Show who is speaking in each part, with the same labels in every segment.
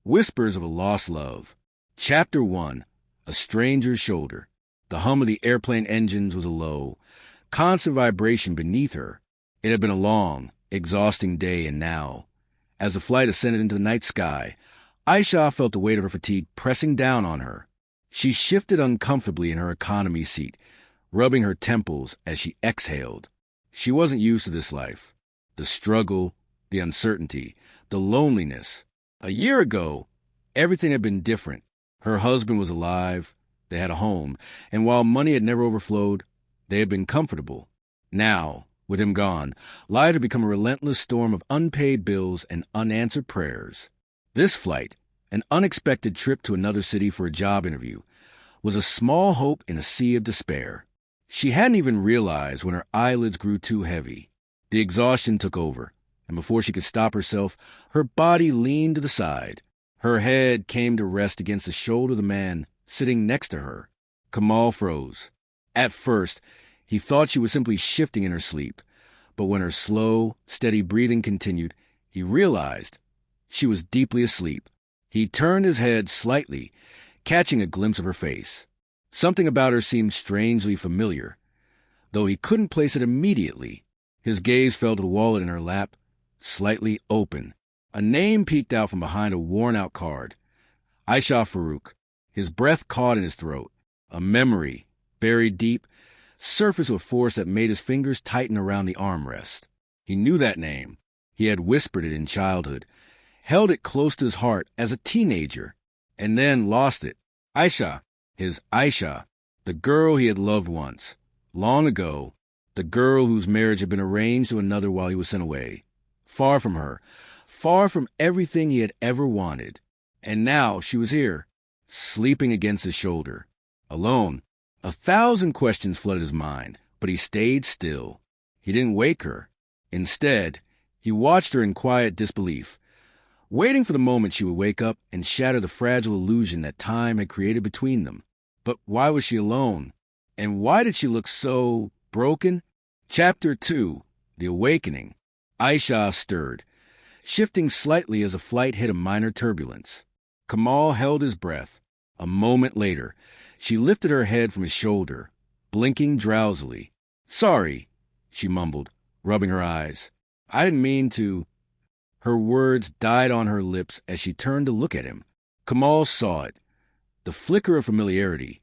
Speaker 1: Whispers of a Lost Love. Chapter 1. A Stranger's Shoulder. The hum of the airplane engines was a low, constant vibration beneath her. It had been a long, exhausting day, and now, as the flight ascended into the night sky, Ayesha felt the weight of her fatigue pressing down on her. She shifted uncomfortably in her economy seat, rubbing her temples as she exhaled. She wasn't used to this life. The struggle, the uncertainty, the loneliness. A year ago, everything had been different. Her husband was alive, they had a home, and while money had never overflowed, they had been comfortable. Now, with him gone, life had become a relentless storm of unpaid bills and unanswered prayers. This flight, an unexpected trip to another city for a job interview, was a small hope in a sea of despair. She hadn't even realized when her eyelids grew too heavy. The exhaustion took over, and before she could stop herself, her body leaned to the side. Her head came to rest against the shoulder of the man sitting next to her. Kamal froze. At first, he thought she was simply shifting in her sleep, but when her slow, steady breathing continued, he realized she was deeply asleep. He turned his head slightly, catching a glimpse of her face. Something about her seemed strangely familiar, though he couldn't place it immediately. His gaze fell to the wallet in her lap, slightly open. A name peeked out from behind a worn-out card. Ayesha Farouk. His breath caught in his throat. A memory, buried deep, surfaced with force that made his fingers tighten around the armrest. He knew that name. He had whispered it in childhood, held it close to his heart as a teenager, and then lost it. Ayesha. His Ayesha. The girl he had loved once. Long ago. The girl whose marriage had been arranged to another while he was sent away. Far from her, far from everything he had ever wanted. And now she was here, sleeping against his shoulder. Alone. 1,000 questions flooded his mind, but he stayed still. He didn't wake her. Instead, he watched her in quiet disbelief, waiting for the moment she would wake up and shatter the fragile illusion that time had created between them. But why was she alone? And why did she look so broken? Chapter 2. The Awakening. Ayesha stirred, shifting slightly as the flight hit a minor turbulence. Kamal held his breath. A moment later, she lifted her head from his shoulder, blinking drowsily. "Sorry," she mumbled, rubbing her eyes. "I didn't mean to." Her words died on her lips as she turned to look at him. Kamal saw it. The flicker of familiarity,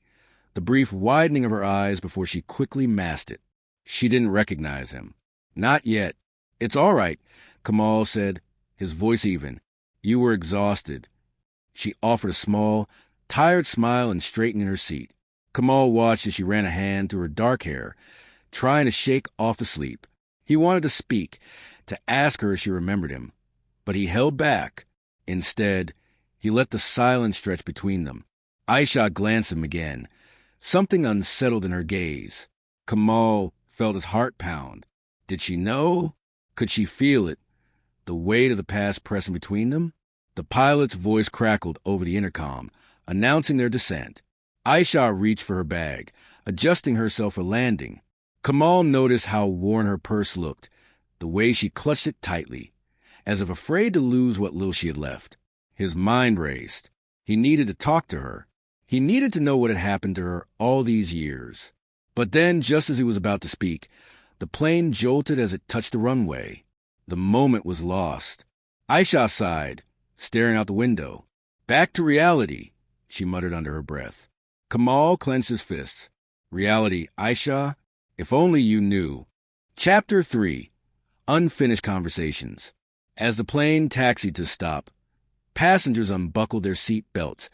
Speaker 1: the brief widening of her eyes before she quickly masked it. She didn't recognize him. Not yet. "It's all right," Kamal said, his voice even. "You were exhausted." She offered a small, tired smile and straightened in her seat. Kamal watched as she ran a hand through her dark hair, trying to shake off the sleep. He wanted to speak, to ask her if she remembered him, but he held back. Instead, he let the silence stretch between them. Ayesha glanced at him again, something unsettled in her gaze. Kamal felt his heart pound. Did she know? Could she feel it? The weight of the past pressing between them? The pilot's voice crackled over the intercom, announcing their descent. Ayesha reached for her bag, adjusting herself for landing. Kamal noticed how worn her purse looked, the way she clutched it tightly, as if afraid to lose what little she had left. His mind raced. He needed to talk to her. He needed to know what had happened to her all these years. But then, just as he was about to speak, the plane jolted as it touched the runway. The moment was lost. Ayesha sighed, staring out the window. "Back to reality," she muttered under her breath. Kamal clenched his fists. "Reality, Ayesha? If only you knew." Chapter 3. Unfinished Conversations. As the plane taxied to a stop, passengers unbuckled their seat belts,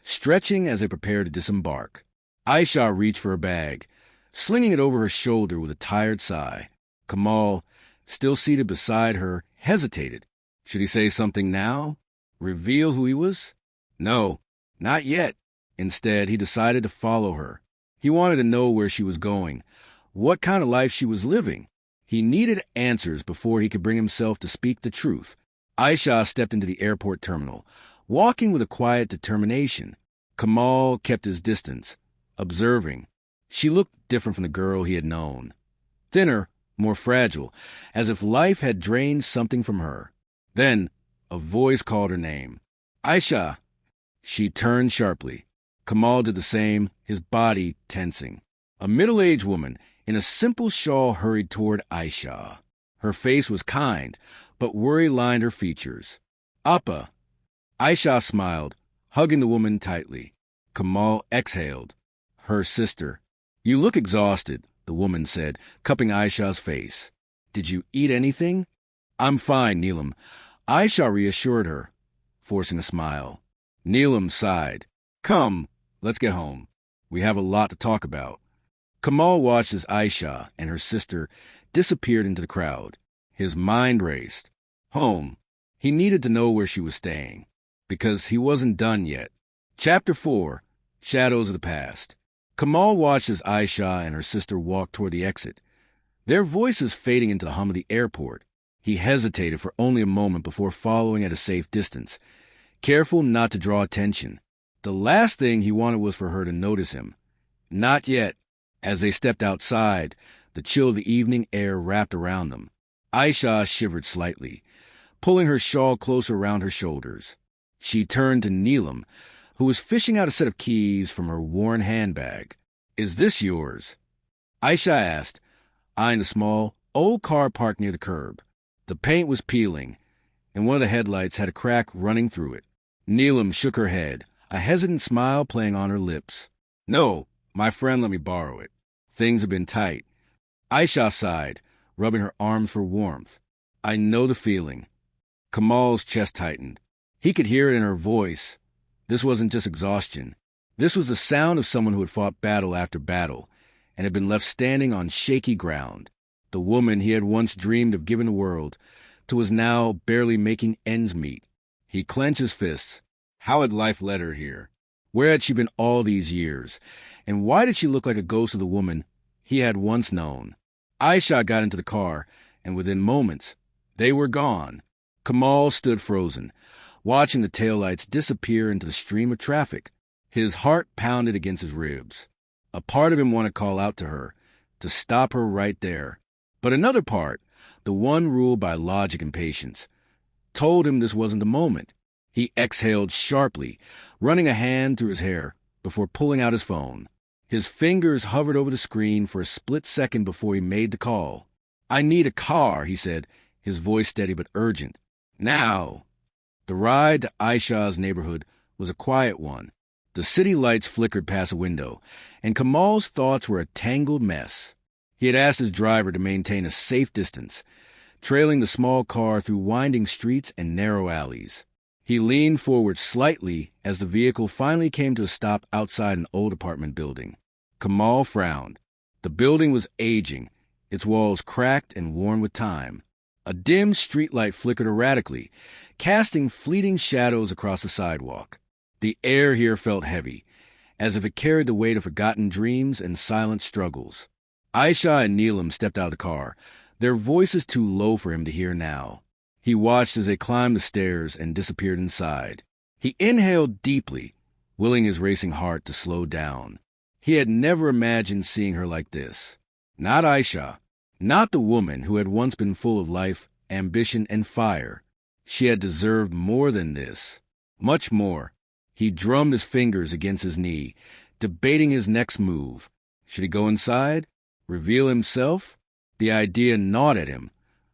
Speaker 1: stretching as they prepared to disembark. Ayesha reached for her bag, slinging it over her shoulder with a tired sigh. Kamal, still seated beside her, hesitated. Should he say something now? Reveal who he was? No, not yet. Instead, he decided to follow her. He wanted to know where she was going, what kind of life she was living. He needed answers before he could bring himself to speak the truth. Ayesha stepped into the airport terminal, walking with a quiet determination. Kamal kept his distance, observing. She looked different from the girl he had known. Thinner, more fragile, as if life had drained something from her. Then a voice called her name. Ayesha! She turned sharply. Kamal did the same, his body tensing. A middle-aged woman in a simple shawl hurried toward Ayesha. Her face was kind, but worry lined her features. Appa! Ayesha smiled, hugging the woman tightly. Kamal exhaled. Her sister. You look exhausted, the woman said, cupping Ayesha's face. Did you eat anything? I'm fine, Neelam. Ayesha reassured her, forcing a smile. Neelam sighed. Come, let's get home. We have a lot to talk about. Kamal watched as Ayesha and her sister disappeared into the crowd. His mind raced. Home. He needed to know where she was staying, because he wasn't done yet. Chapter 4. Shadows of the Past. Kamal watched as Ayesha and her sister walked toward the exit, their voices fading into the hum of the airport. He hesitated for only a moment before following at a safe distance, careful not to draw attention. The last thing he wanted was for her to notice him. Not yet. As they stepped outside, the chill of the evening air wrapped around them. Ayesha shivered slightly, pulling her shawl closer around her shoulders. She turned to Neelam, who was fishing out a set of keys from her worn handbag. Is this yours? Ayesha asked, eyeing the small, old car parked near the curb. The paint was peeling, and one of the headlights had a crack running through it. Neelam shook her head, a hesitant smile playing on her lips. No, my friend let me borrow it. Things have been tight. Ayesha sighed, rubbing her arms for warmth. I know the feeling. Kamal's chest tightened. He could hear it in her voice. This wasn't just exhaustion. This was the sound of someone who had fought battle after battle and had been left standing on shaky ground. The woman he had once dreamed of giving the world to was now barely making ends meet. He clenched his fists. How had life led her here? Where had she been all these years? And why did she look like a ghost of the woman he had once known? Ayesha got into the car, and within moments, they were gone. Kamal stood frozen, watching the taillights disappear into the stream of traffic. His heart pounded against his ribs. A part of him wanted to call out to her, to stop her right there. But another part, the one ruled by logic and patience, told him this wasn't the moment. He exhaled sharply, running a hand through his hair before pulling out his phone. His fingers hovered over the screen for a split second before he made the call. I need a car, he said, his voice steady but urgent. Now! The ride to Ayesha's neighborhood was a quiet one. The city lights flickered past a window, and Kamal's thoughts were a tangled mess. He had asked his driver to maintain a safe distance, trailing the small car through winding streets and narrow alleys. He leaned forward slightly as the vehicle finally came to a stop outside an old apartment building. Kamal frowned. The building was aging, its walls cracked and worn with time. A dim streetlight flickered erratically, casting fleeting shadows across the sidewalk. The air here felt heavy, as if it carried the weight of forgotten dreams and silent struggles. Ayesha and Neelam stepped out of the car, their voices too low for him to hear now. He watched as they climbed the stairs and disappeared inside. He inhaled deeply, willing his racing heart to slow down. He had never imagined seeing her like this. Not Ayesha. Not the woman who had once been full of life, ambition, and fire. She had deserved more than this. Much more. He drummed his fingers against his knee, debating his next move. Should he go inside? Reveal himself? The idea gnawed at him,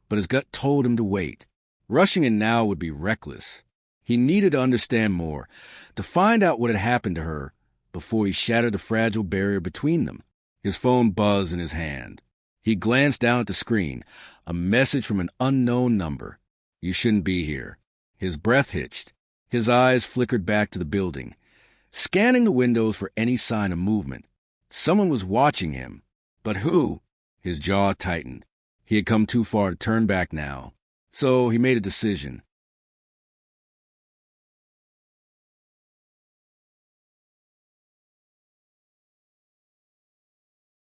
Speaker 1: but his gut told him to wait. Rushing in now would be reckless. He needed to understand more, to find out what had happened to her before he shattered the fragile barrier between them. His phone buzzed in his hand. He glanced down at the screen, a message from an unknown number. You shouldn't be here. His breath hitched. His eyes flickered back to the building, scanning the windows for any sign of movement. Someone was watching him. But who? His jaw tightened. He had come too far to turn back now. So he made a decision.